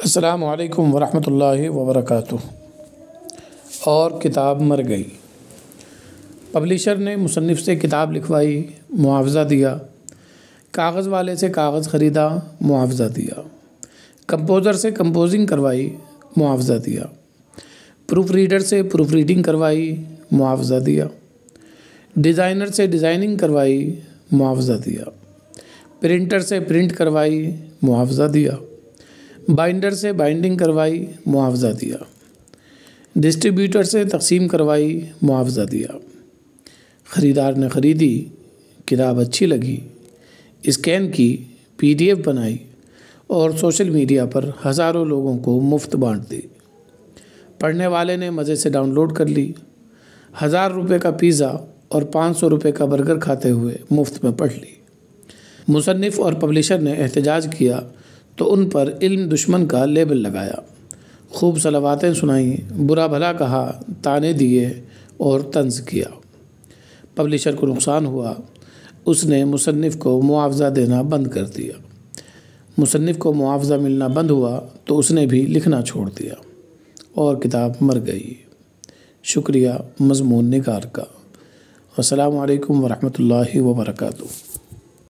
السلام علیکم ورحمۃ اللہ وبرکاتہ۔ اور کتاب مر گئی۔ پبلیشر نے مصنف سے کتاب لکھوائی، معاوضہ دیا۔ کاغذ والے سے کاغذ خریدا، معاوضہ دیا۔ کمپوزر سے کمپوزنگ کروائی، معاوضہ دیا۔ پروف ریڈر سے پروف ریڈنگ کروائی، معاوضہ دیا۔ ڈیزائنر سے ڈیزائننگ کروائی، معاوضہ دیا۔ پرنٹر سے پرنٹ کروائی، معاوضہ دیا۔ بائنڈر سے بائنڈنگ کروائی، معاوضہ دیا۔ ڈسٹریبیوٹر سے تقسیم کروائی، معاوضہ دیا۔ خریدار نے خریدی، کتاب اچھی لگی، اسکین کی، PDF بنائی اور سوشل میڈیا پر ہزاروں لوگوں کو مفت بانٹ دی۔ پڑھنے والے نے مزے سے ڈاؤن لوڈ کر لی، 1000 روپے کا پیزا اور 500 روپے کا برگر کھاتے ہوئے مفت میں پڑھ لی۔ مصنف اور پبلیشر نے احتجاج کیا تو ان پر علم دشمن کا لیبل لگایا، خوب صلواتیں سنائیں، برا بھلا کہا، طعنے دیے اور طنز کیا۔ پبلیشر کو نقصان ہوا، اس نے مصنف کو معاوضہ دینا بند کر دیا۔ مصنف کو معاوضہ ملنا بند ہوا تو اس نے بھی لکھنا چھوڑ دیا اور کتاب مر گئی۔ شکریہ مضمون نگار کا۔ السلام علیکم ورحمۃ اللہ وبرکاتہ۔